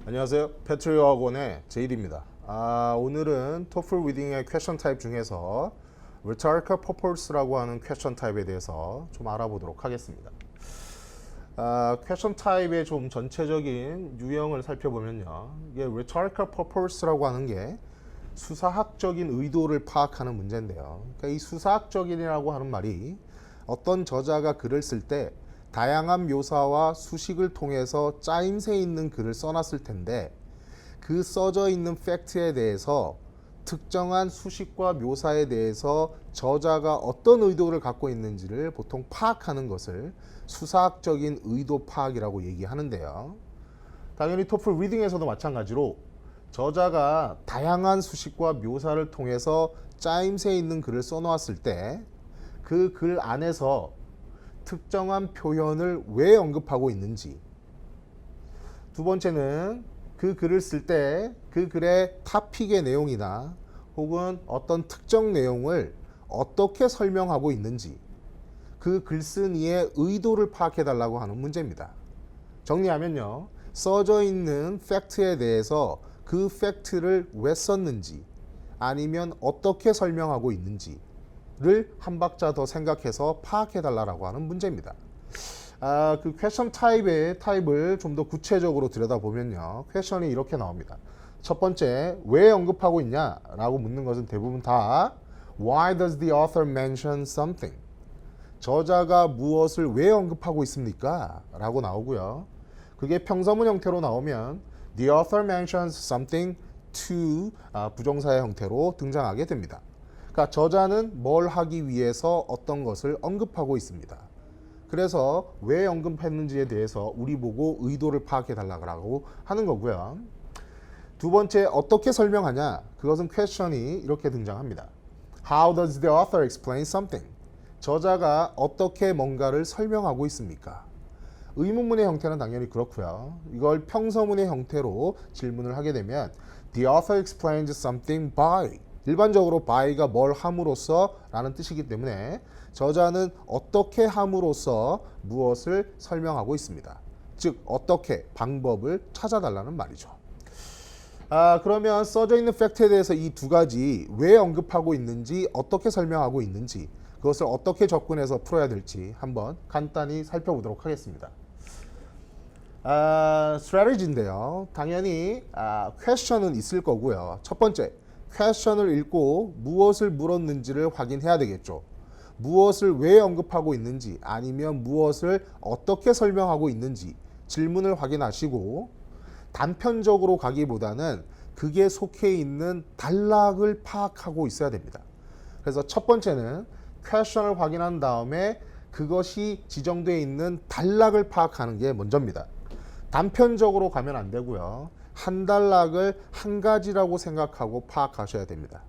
안녕하세요. 패트리어 학원의 제이디입니다. 오늘은 토플 리딩의 퀘션 타입 중에서 Rhetorical Purpose라고 하는 퀘션 타입에 대해서 좀 알아보도록 하겠습니다. 퀘션 타입의 좀 전체적인 유형을 살펴보면요. 이게 Rhetorical Purpose라고 하는 게 수사학적인 의도를 파악하는 문제인데요. 그러니까 이 수사학적인이라고 하는 말이 어떤 저자가 글을 쓸 때 다양한 묘사와 수식을 통해서 짜임새 있는 글을 써놨을 텐데 그 써져 있는 팩트에 대해서 특정한 수식과 묘사에 대해서 저자가 어떤 의도를 갖고 있는지를 보통 파악하는 것을 수사학적인 의도 파악이라고 얘기하는데요. 당연히 토플 리딩에서도 마찬가지로 저자가 다양한 수식과 묘사를 통해서 짜임새 있는 글을 써놓았을 때 그 글 안에서 특정한 표현을 왜 언급하고 있는지, 두 번째는 그 글을 쓸 때 그 글의 토픽의 내용이나 혹은 어떤 특정 내용을 어떻게 설명하고 있는지 그 글쓴 이의 의도를 파악해 달라고 하는 문제입니다. 정리하면요, 써져 있는 팩트에 대해서 그 팩트를 왜 썼는지 아니면 어떻게 설명하고 있는지를 한 박자 더 생각해서 파악해 달라고 하는 문제입니다. 그 퀘션 타입을 좀 더 구체적으로 들여다보면요, 퀘션이 이렇게 나옵니다. 첫 번째, 왜 언급하고 있냐 라고 묻는 것은 대부분 다 Why does the author mention something? 저자가 무엇을 왜 언급하고 있습니까? 라고 나오고요. 그게 평서문 형태로 나오면 The author mentions something to 부정사의 형태로 등장하게 됩니다. 그러니까 저자는 뭘 하기 위해서 어떤 것을 언급하고 있습니다. 그래서 왜 언급했는지에 대해서 우리 보고 의도를 파악해 달라고 하는 거고요. 두 번째, 어떻게 설명하냐? 그것은 퀘션이 이렇게 등장합니다. How does the author explain something? 저자가 어떻게 뭔가를 설명하고 있습니까? 의문문의 형태는 당연히 그렇고요. 이걸 평서문의 형태로 질문을 하게 되면 The author explains something by, 일반적으로 by가 뭘 함으로써 라는 뜻이기 때문에 저자는 어떻게 함으로써 무엇을 설명하고 있습니다. 즉 어떻게, 방법을 찾아달라는 말이죠. 그러면 써져 있는 팩트에 대해서 이 두 가지 왜 언급하고 있는지, 어떻게 설명하고 있는지, 그것을 어떻게 접근해서 풀어야 될지 한번 간단히 살펴보도록 하겠습니다. 스트래티지인데요. 당연히 퀘션은 있을 거고요. 첫 번째, 퀘션을 읽고 무엇을 물었는지를 확인해야 되겠죠. 무엇을 왜 언급하고 있는지 아니면 무엇을 어떻게 설명하고 있는지 질문을 확인하시고 단편적으로 가기보다는 그게 속해 있는 단락을 파악하고 있어야 됩니다. 그래서 첫 번째는 퀘션을 확인한 다음에 그것이 지정되어 있는 단락을 파악하는 게 먼저입니다. 단편적으로 가면 안 되고요. 한 단락을 한 가지라고 생각하고 파악하셔야 됩니다.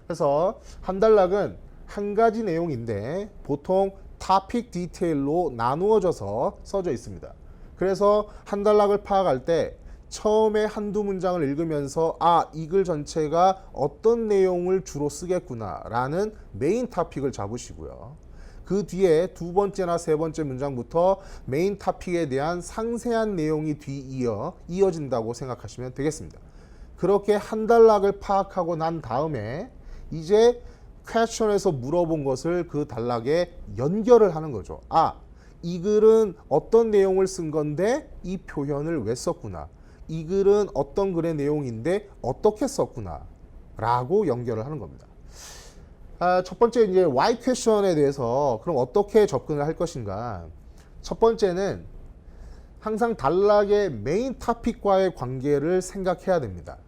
그래서 한 단락은 한 가지 내용인데 보통 토픽 디테일로 나누어져서 써져 있습니다. 그래서 한 단락을 파악할 때 처음에 한두 문장을 읽으면서 이 글 전체가 어떤 내용을 주로 쓰겠구나 라는 메인 토픽을 잡으시고요. 그 뒤에 두 번째나 세 번째 문장부터 메인 토픽에 대한 상세한 내용이 이어진다고 생각하시면 되겠습니다. 그렇게 한 단락을 파악하고 난 다음에 이제 퀘션에서 물어본 것을 그 단락에 연결을 하는 거죠. 이 글은 어떤 내용을 쓴 건데 이 표현을 왜 썼구나. 이 글은 어떤 글의 내용인데 어떻게 썼구나 라고 연결을 하는 겁니다. 첫 번째, 이제 why question에 대해서 그럼 어떻게 접근을 할 것인가. 첫 번째는 항상 단락의 메인 토픽과의 관계를 생각해야 됩니다.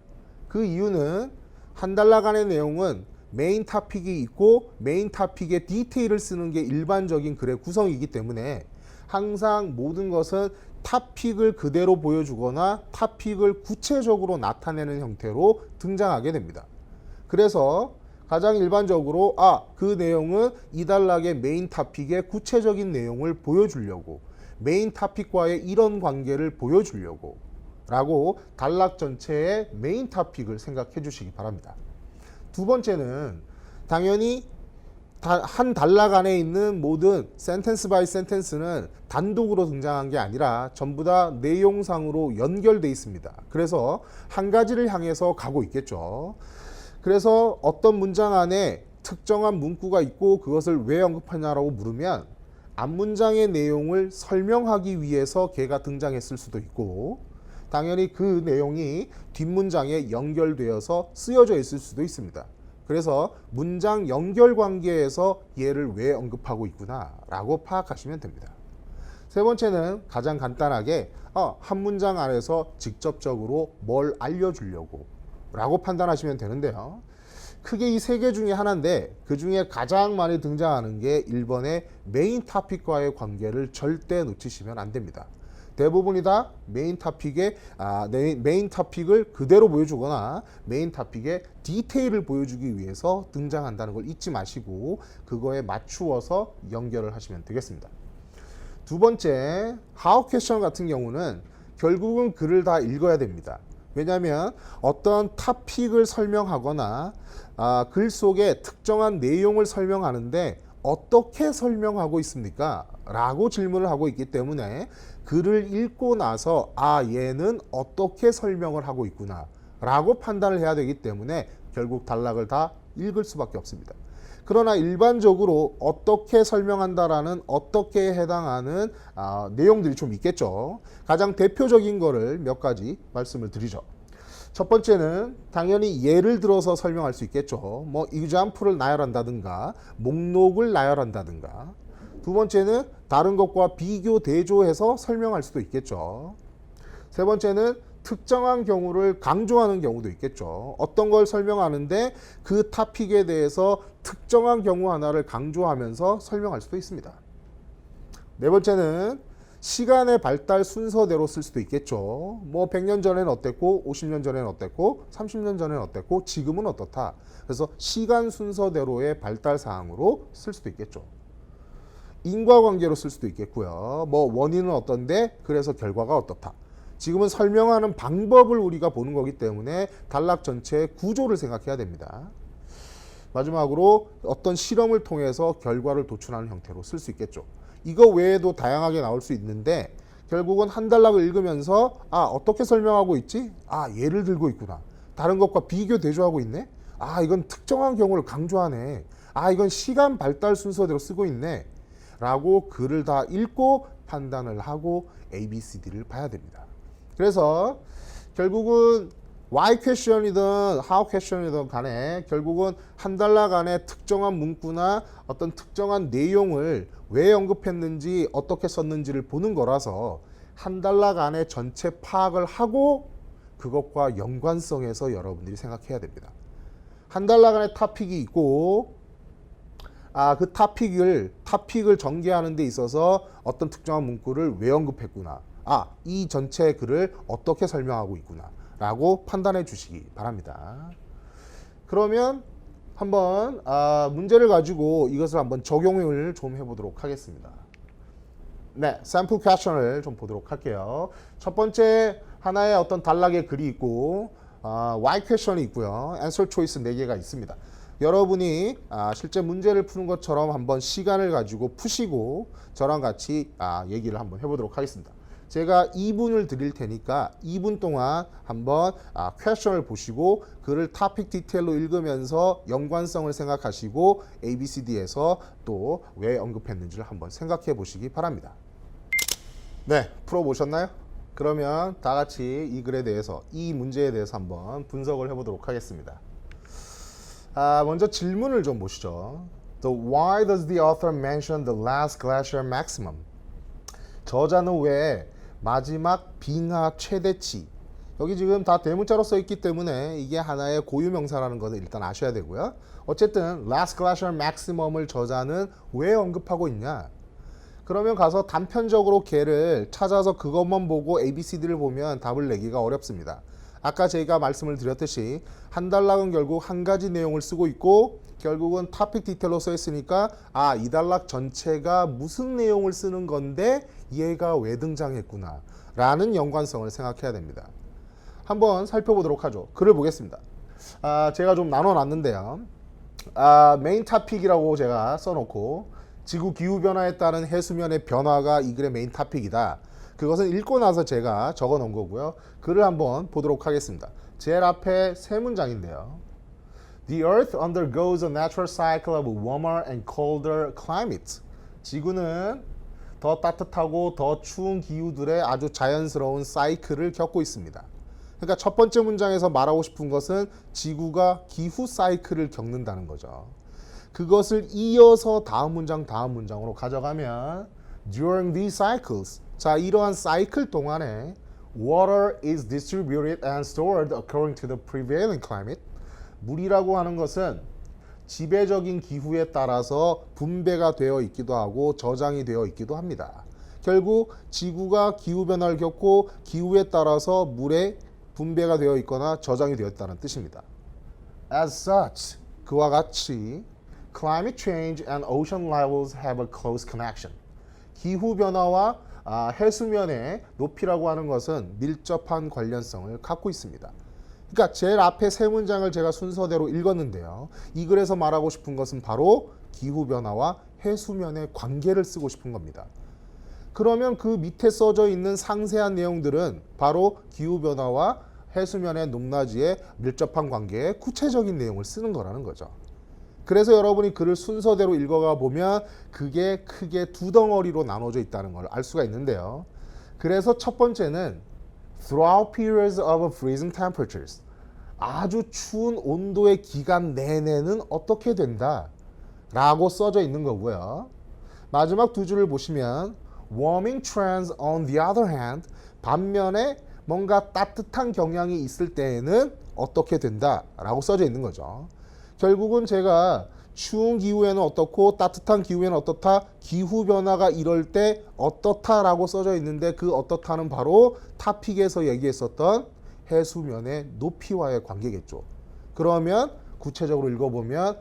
그 이유는 한 단락 안의 내용은 메인 토픽이 있고 메인 토픽의 디테일을 쓰는 게 일반적인 글의 구성이기 때문에 항상 모든 것은 토픽을 그대로 보여주거나 토픽을 구체적으로 나타내는 형태로 등장하게 됩니다. 그래서 가장 일반적으로 그 내용은 이 단락의 메인 토픽의 구체적인 내용을 보여주려고, 메인 토픽과의 이런 관계를 보여주려고 라고 단락 전체의 메인 토픽을 생각해 주시기 바랍니다. 두 번째는 당연히 한 단락 안에 있는 모든 센텐스 바이 센텐스는 단독으로 등장한 게 아니라 전부 다 내용상으로 연결돼 있습니다. 그래서 한 가지를 향해서 가고 있겠죠. 그래서 어떤 문장 안에 특정한 문구가 있고 그것을 왜 언급하냐라고 물으면 앞문장의 내용을 설명하기 위해서 걔가 등장했을 수도 있고 당연히 그 내용이 뒷문장에 연결되어서 쓰여져 있을 수도 있습니다. 그래서 문장 연결 관계에서 얘를 왜 언급하고 있구나 라고 파악하시면 됩니다. 세 번째는 가장 간단하게 한 문장 안에서 직접적으로 뭘 알려주려고 라고 판단하시면 되는데요. 크게 이 세 개 중에 하나인데 그 중에 가장 많이 등장하는 게 1번의 메인 토픽과의 관계를 절대 놓치시면 안 됩니다. 대부분이 다 메인 토픽을 그대로 보여주거나 메인 토픽의 디테일을 보여주기 위해서 등장한다는 걸 잊지 마시고 그거에 맞추어서 연결을 하시면 되겠습니다. 두 번째, how question 같은 경우는 결국은 글을 다 읽어야 됩니다. 왜냐하면 어떤 토픽을 설명하거나 글 속에 특정한 내용을 설명하는데 어떻게 설명하고 있습니까? 라고 질문을 하고 있기 때문에 글을 읽고 나서 얘는 어떻게 설명을 하고 있구나 라고 판단을 해야 되기 때문에 결국 단락을 다 읽을 수밖에 없습니다. 그러나 일반적으로 어떻게 설명한다라는 어떻게 해당하는 내용들이 좀 있겠죠. 가장 대표적인 거를 몇 가지 말씀을 드리죠. 첫 번째는 당연히 예를 들어서 설명할 수 있겠죠. 뭐 example을 나열한다든가 목록을 나열한다든가. 두 번째는 다른 것과 비교 대조해서 설명할 수도 있겠죠. 세 번째는 특정한 경우를 강조하는 경우도 있겠죠. 어떤 걸 설명하는데 그 토픽에 대해서 특정한 경우 하나를 강조하면서 설명할 수도 있습니다. 네 번째는 시간의 발달 순서대로 쓸 수도 있겠죠. 뭐 100년 전에는 어땠고 50년 전에는 어땠고 30년 전에는 어땠고 지금은 어떻다. 그래서 시간 순서대로의 발달 사항으로 쓸 수도 있겠죠. 인과관계로 쓸 수도 있겠고요. 뭐 원인은 어떤데 그래서 결과가 어떻다. 지금은 설명하는 방법을 우리가 보는 거기 때문에 단락 전체의 구조를 생각해야 됩니다. 마지막으로 어떤 실험을 통해서 결과를 도출하는 형태로 쓸 수 있겠죠. 이거 외에도 다양하게 나올 수 있는데 결국은 한 단락을 읽으면서 어떻게 설명하고 있지? 예를 들고 있구나. 다른 것과 비교 대조하고 있네. 이건 특정한 경우를 강조하네. 이건 시간 발달 순서대로 쓰고 있네. 라고 글을 다 읽고 판단을 하고 ABCD를 봐야 됩니다. 그래서 결국은 why question이든 how question이든 간에 결국은 한 단락 안에 특정한 문구나 어떤 특정한 내용을 왜 언급했는지 어떻게 썼는지를 보는 거라서 한 단락 안에 전체 파악을 하고 그것과 연관성에서 여러분들이 생각해야 됩니다. 한 단락 안에 토픽이 있고 그 토픽을 전개하는 데 있어서 어떤 특정한 문구를 왜 언급했구나. 이 전체 글을 어떻게 설명하고 있구나 라고 판단해 주시기 바랍니다. 그러면 한번 문제를 가지고 이것을 한번 적용을 좀 해보도록 하겠습니다. 네, 샘플 퀘스천을 좀 보도록 할게요. 첫 번째 하나의 어떤 단락의 글이 있고 why 퀘스천이 있고요. answer choice 4개가 있습니다. 여러분이 실제 문제를 푸는 것처럼 한번 시간을 가지고 푸시고 저랑 같이 얘기를 한번 해보도록 하겠습니다. 제가 2분을 드릴 테니까 2분 동안 한번 퀘스천을 보시고 그를 토픽 디테일로 읽으면서 연관성을 생각하시고 ABCD에서 또 왜 언급했는지를 한번 생각해 보시기 바랍니다. 네, 풀어보셨나요? 그러면 다 같이 이 글에 대해서, 이 문제에 대해서 한번 분석을 해보도록 하겠습니다. 먼저 질문을 좀 보시죠. Why does the author mention the last glacier maximum? 저자는 왜 마지막 빙하 최대치, 여기 지금 다 대문자로 써 있기 때문에 이게 하나의 고유명사라는 것을 일단 아셔야 되고요. 어쨌든 last glacier maximum을 저자는 왜 언급하고 있냐? 그러면 가서 단편적으로 걔를 찾아서 그것만 보고 ABCD를 보면 답을 내기가 어렵습니다. 아까 제가 말씀을 드렸듯이 한 단락은 결국 한 가지 내용을 쓰고 있고 결국은 토픽 디테일로 써 있으니까 이 단락 전체가 무슨 내용을 쓰는 건데 얘가 왜 등장했구나 라는 연관성을 생각해야 됩니다. 한번 살펴보도록 하죠. 글을 보겠습니다. 제가 좀 나눠 놨는데요. 메인 토픽이라고 제가 써놓고 지구 기후 변화에 따른 해수면의 변화가 이 글의 메인 토픽이다. 그것은 읽고 나서 제가 적어 놓은 거고요. 글을 한번 보도록 하겠습니다. 제일 앞에 세 문장인데요. The Earth undergoes a natural cycle of warmer and colder climates. 지구는 더 따뜻하고 더 추운 기후들의 아주 자연스러운 사이클을 겪고 있습니다. 그러니까 첫 번째 문장에서 말하고 싶은 것은 지구가 기후 사이클을 겪는다는 거죠. 그것을 이어서 다음 문장으로 가져가면 during these cycles, 자 이러한 사이클 동안에 water is distributed and stored according to the prevailing climate. 물이라고 하는 것은 지배적인 기후에 따라서 분배가 되어 있기도 하고 저장이 되어 있기도 합니다. 결국 지구가 기후변화를 겪고 기후에 따라서 물의 분배가 되어 있거나 저장이 되어 있다는 뜻입니다. As such, 그와 같이 climate change and ocean levels have a close connection. 기후변화와 해수면의 높이라고 하는 것은 밀접한 관련성을 갖고 있습니다. 그러니까 제일 앞에 세 문장을 제가 순서대로 읽었는데요. 이 글에서 말하고 싶은 것은 바로 기후변화와 해수면의 관계를 쓰고 싶은 겁니다. 그러면 그 밑에 써져 있는 상세한 내용들은 바로 기후변화와 해수면의 높낮이의 밀접한 관계에 구체적인 내용을 쓰는 거라는 거죠. 그래서 여러분이 글을 순서대로 읽어가 보면 그게 크게 두 덩어리로 나눠져 있다는 걸 알 수가 있는데요. 그래서 첫 번째는 throughout periods of freezing temperatures. 아주 추운 온도의 기간 내내는 어떻게 된다 라고 써져 있는 거고요. 마지막 두 줄을 보시면 warming trends on the other hand, 반면에 뭔가 따뜻한 경향이 있을 때에는 어떻게 된다 라고 써져 있는 거죠. 결국은 제가 추운 기후에는 어떻고 따뜻한 기후에는 어떻다, 기후변화가 이럴 때 어떻다라고 써져 있는데 그 어떻다는 바로 토픽에서 얘기했었던 해수면의 높이와의 관계겠죠. 그러면 구체적으로 읽어보면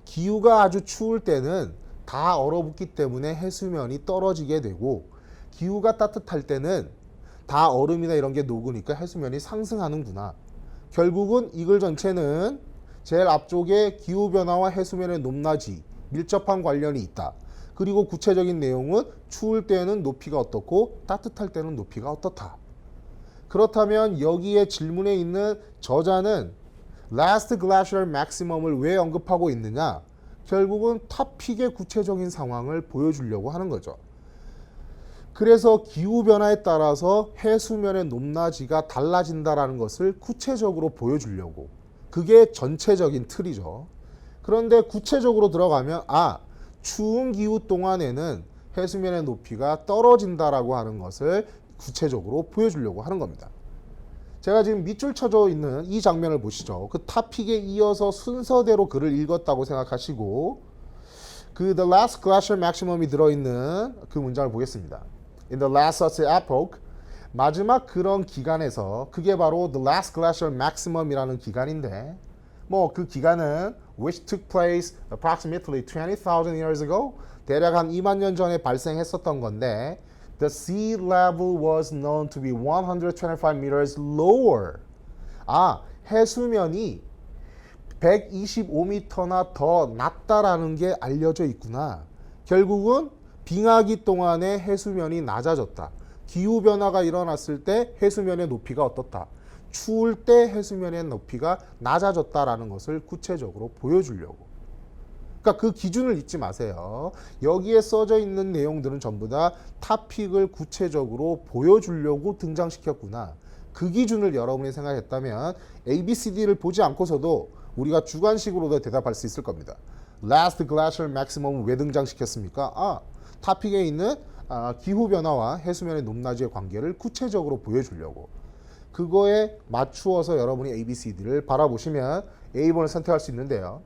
기후가 아주 추울 때는 다 얼어붙기 때문에 해수면이 떨어지게 되고 기후가 따뜻할 때는 다 얼음이나 이런 게 녹으니까 해수면이 상승하는구나. 결국은 이 글 전체는 제일 앞쪽에 기후변화와 해수면의 높낮이 밀접한 관련이 있다. 그리고 구체적인 내용은 추울 때는 높이가 어떻고 따뜻할 때는 높이가 어떻다. 그렇다면 여기에 질문에 있는 저자는 Last Glacial Maximum을 왜 언급하고 있느냐? 결국은 토픽의 구체적인 상황을 보여주려고 하는 거죠. 그래서 기후변화에 따라서 해수면의 높낮이가 달라진다는 것을 구체적으로 보여주려고. 그게 전체적인 틀이죠. 그런데 구체적으로 들어가면 추운 기후 동안에는 해수면의 높이가 떨어진다라고 하는 것을 구체적으로 보여주려고 하는 겁니다. 제가 지금 밑줄 쳐져 있는 이 장면을 보시죠. 그 토픽에 이어서 순서대로 글을 읽었다고 생각하시고 그 The Last Glacial Maximum이 들어있는 그 문장을 보겠습니다. In the last such epoch, 마지막 그런 기간에서 그게 바로 The Last Glacial Maximum이라는 기간인데 그 기간은 which took place approximately 20,000 years ago, 대략 한 2만 년 전에 발생했었던 건데 the sea level was known to be 125 meters lower. 해수면이 125m나 더 낮다라는 게 알려져 있구나. 결국은 빙하기 동안에 해수면이 낮아졌다. 기후변화가 일어났을 때 해수면의 높이가 어떻다. 추울 때 해수면의 높이가 낮아졌다라는 것을 구체적으로 보여주려고. 그러니까 그 기준을 잊지 마세요. 여기에 써져 있는 내용들은 전부 다 토픽을 구체적으로 보여주려고 등장시켰구나. 그 기준을 여러분이 생각했다면 ABCD를 보지 않고서도 우리가 주관식으로도 대답할 수 있을 겁니다. Last Glacial Maximum 왜 등장시켰습니까? 토픽에 있는 기후변화와 해수면의 높낮이의 관계를 구체적으로 보여주려고. 그거에 맞추어서 여러분이 ABCD를 바라보시면 A번을 선택할 수 있는데요.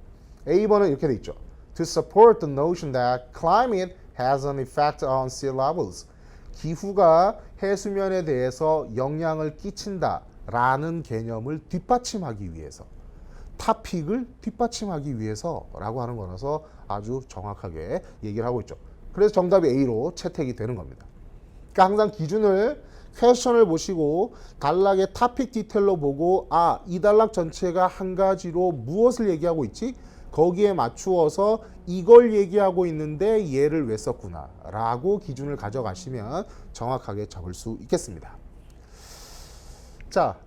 A번은 이렇게 돼 있죠. To support the notion that climate has an effect on sea levels. 기후가 해수면에 대해서 영향을 끼친다라는 개념을 뒷받침하기 위해서. 토픽을 뒷받침하기 위해서라고 하는 거라서 아주 정확하게 얘기를 하고 있죠. 그래서 정답이 A로 채택이 되는 겁니다. 그러니까 항상 기준을 퀘스천을 보시고 단락의 토픽 디테일로 보고 이 단락 전체가 한 가지로 무엇을 얘기하고 있지? 거기에 맞추어서 이걸 얘기하고 있는데 얘를 왜 썼구나 라고 기준을 가져가시면 정확하게 적을 수 있겠습니다. 자,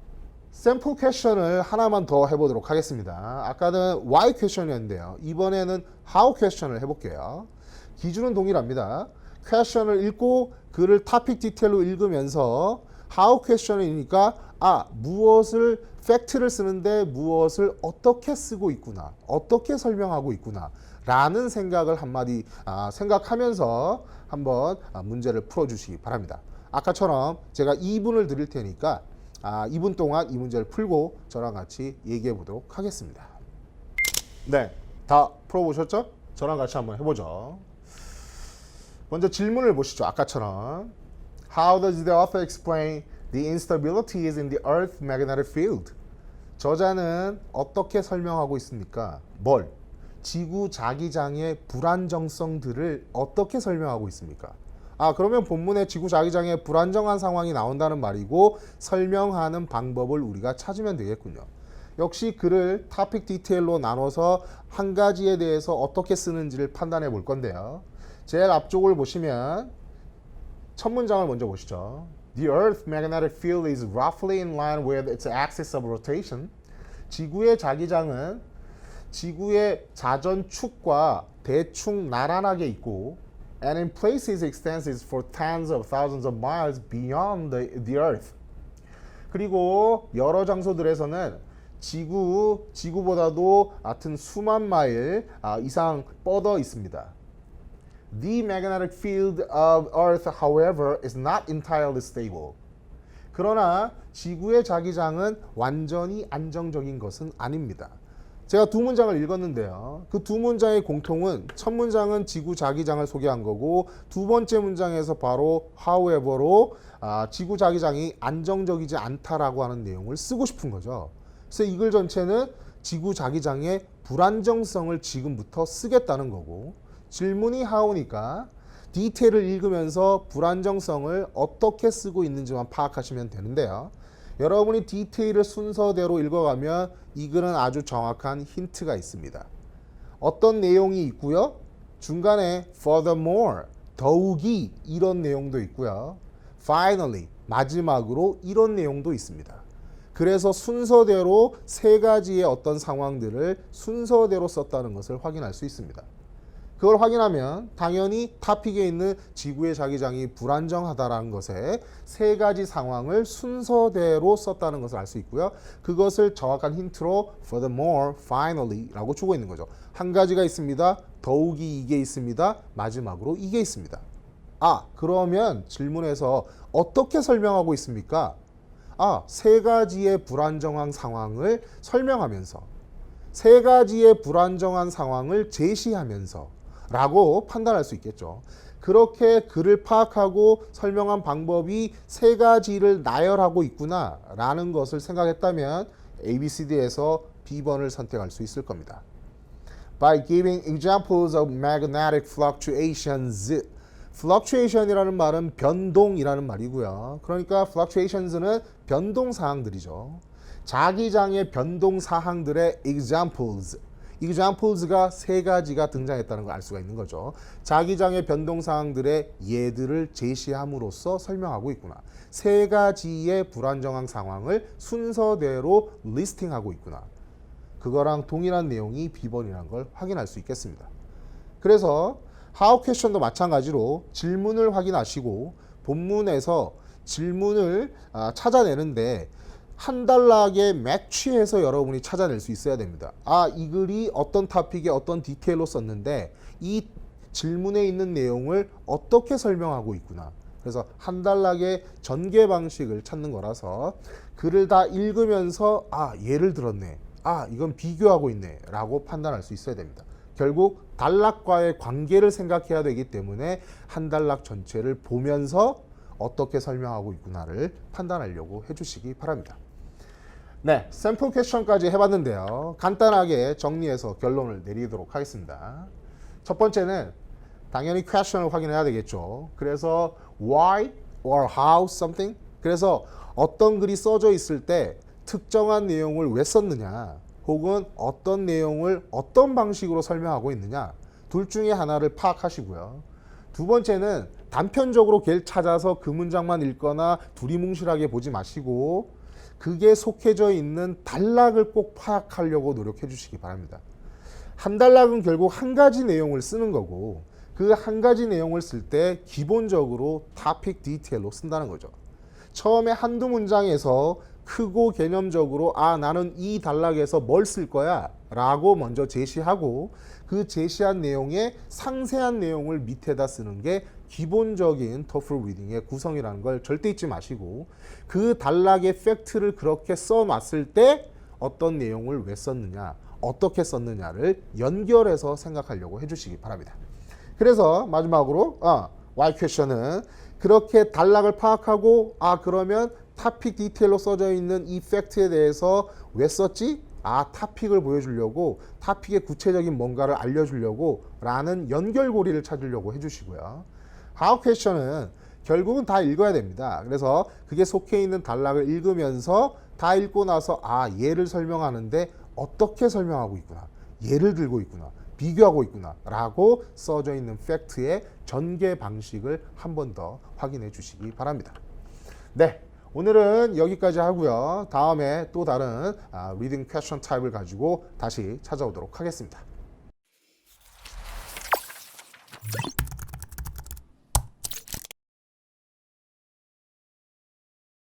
샘플 퀘션을 하나만 더 해보도록 하겠습니다. 아까는 why 퀘션이었는데요. 이번에는 how 퀘션을 해볼게요. 기준은 동일합니다. 퀘션을 읽고 그를 토픽 디테일로 읽으면서 how 퀘션이니까 무엇을 팩트를 쓰는데 무엇을 어떻게 쓰고 있구나, 어떻게 설명하고 있구나 라는 생각을 한마디 생각하면서 한번 문제를 풀어주시기 바랍니다. 아까처럼 제가 2분을 드릴 테니까 2분 동안 이 문제를 풀고 저랑 같이 얘기해 보도록 하겠습니다. 네, 다 풀어보셨죠? 저랑 같이 한번 해보죠. 먼저 질문을 보시죠. 아까처럼 How does the author explain the instabilities in the Earth's magnetic field? 저자는 어떻게 설명하고 있습니까? 뭘? 지구 자기장의 불안정성들을 어떻게 설명하고 있습니까? 그러면 본문에 지구 자기장의 불안정한 상황이 나온다는 말이고 설명하는 방법을 우리가 찾으면 되겠군요. 역시 글을 토픽 디테일로 나눠서 한 가지에 대해서 어떻게 쓰는지를 판단해 볼 건데요. 제일 앞쪽을 보시면 첫 문장을 먼저 보시죠. The Earth's magnetic field is roughly in line with its axis of rotation. 지구의 자기장은 지구의 자전축과 대충 나란하게 있고 and in places extends for tens of thousands of miles beyond the Earth. 그리고 여러 장소들에서는 지구보다도 하여튼 수만 마일 이상 뻗어 있습니다. The magnetic field of Earth, however, is not entirely stable. 그러나 지구의 자기장은 완전히 안정적인 것은 아닙니다. 제가 두 문장을 읽었는데요. 그 두 문장의 공통은 첫 문장은 지구 자기장을 소개한 거고 두 번째 문장에서 바로 however로 지구 자기장이 안정적이지 않다라고 하는 내용을 쓰고 싶은 거죠. 그래서 이 글 전체는 지구 자기장의 불안정성을 지금부터 쓰겠다는 거고 질문이 how니까 디테일을 읽으면서 불안정성을 어떻게 쓰고 있는지만 파악하시면 되는데요. 여러분이 디테일을 순서대로 읽어가면 이 글은 아주 정확한 힌트가 있습니다. 어떤 내용이 있고요. 중간에 furthermore, 더욱이 이런 내용도 있고요. finally, 마지막으로 이런 내용도 있습니다. 그래서 순서대로 세 가지의 어떤 상황들을 순서대로 썼다는 것을 확인할 수 있습니다. 그걸 확인하면 당연히 토픽에 있는 지구의 자기장이 불안정하다라는 것에 세 가지 상황을 순서대로 썼다는 것을 알 수 있고요. 그것을 정확한 힌트로 furthermore, finally 라고 주고 있는 거죠. 한 가지가 있습니다. 더욱이 이게 있습니다. 마지막으로 이게 있습니다. 그러면 질문에서 어떻게 설명하고 있습니까? 세 가지의 불안정한 상황을 설명하면서 세 가지의 불안정한 상황을 제시하면서 라고 판단할 수 있겠죠. 그렇게 글을 파악하고 설명한 방법이 세 가지를 나열하고 있구나 라는 것을 생각했다면 ABCD에서 B번을 선택할 수 있을 겁니다. By giving examples of magnetic fluctuations. fluctuation이라는 말은 변동이라는 말이고요. 그러니까 fluctuations는 변동 사항들이죠. 자기장의 변동 사항들의 examples. examples가 세 가지가 등장했다는 걸 알 수가 있는 거죠. 자기장의 변동 사항들의 예들을 제시함으로써 설명하고 있구나. 세 가지의 불안정한 상황을 순서대로 리스팅하고 있구나. 그거랑 동일한 내용이 B번이라는 걸 확인할 수 있겠습니다. 그래서 how question도 마찬가지로 질문을 확인하시고 본문에서 질문을 찾아내는데 한 단락에 매치해서 여러분이 찾아낼 수 있어야 됩니다. 이 글이 어떤 토픽에 어떤 디테일로 썼는데 이 질문에 있는 내용을 어떻게 설명하고 있구나. 그래서 한 단락의 전개 방식을 찾는 거라서 글을 다 읽으면서 예를 들었네. 이건 비교하고 있네 라고 판단할 수 있어야 됩니다. 결국 단락과의 관계를 생각해야 되기 때문에 한 단락 전체를 보면서 어떻게 설명하고 있구나를 판단하려고 해주시기 바랍니다. 네, 샘플 퀘션까지 해봤는데요. 간단하게 정리해서 결론을 내리도록 하겠습니다. 첫 번째는 당연히 퀘션을 확인해야 되겠죠. 그래서 why or how something. 그래서 어떤 글이 써져 있을 때 특정한 내용을 왜 썼느냐, 혹은 어떤 내용을 어떤 방식으로 설명하고 있느냐, 둘 중에 하나를 파악하시고요. 두 번째는 단편적으로 걔를 찾아서 그 문장만 읽거나 두리뭉실하게 보지 마시고 그게 속해져 있는 단락을 꼭 파악하려고 노력해 주시기 바랍니다. 한 단락은 결국 한 가지 내용을 쓰는 거고 그 한 가지 내용을 쓸 때 기본적으로 topic detail로 쓴다는 거죠. 처음에 한두 문장에서 크고 개념적으로 나는 이 단락에서 뭘 쓸 거야 라고 먼저 제시하고 그 제시한 내용의 상세한 내용을 밑에다 쓰는 게 기본적인 TOEFL 리딩의 구성이라는 걸 절대 잊지 마시고 그 단락의 팩트를 그렇게 써놨을 때 어떤 내용을 왜 썼느냐 어떻게 썼느냐를 연결해서 생각하려고 해주시기 바랍니다. 그래서 마지막으로 Y 퀘션은 그렇게 단락을 파악하고 그러면 토픽 디테일로 써져 있는 이 팩트에 대해서 왜 썼지? 토픽을 보여주려고 토픽의 구체적인 뭔가를 알려주려고 라는 연결고리를 찾으려고 해주시고요. How 퀘션은 결국은 다 읽어야 됩니다. 그래서 그게 속해 있는 단락을 읽으면서 다 읽고 나서 얘를 설명하는데 어떻게 설명하고 있구나, 예를 들고 있구나, 비교하고 있구나 라고 써져 있는 팩트의 전개 방식을 한 번 더 확인해 주시기 바랍니다. 네, 오늘은 여기까지 하고요. 다음에 또 다른 리딩 퀘션 타입을 가지고 다시 찾아오도록 하겠습니다.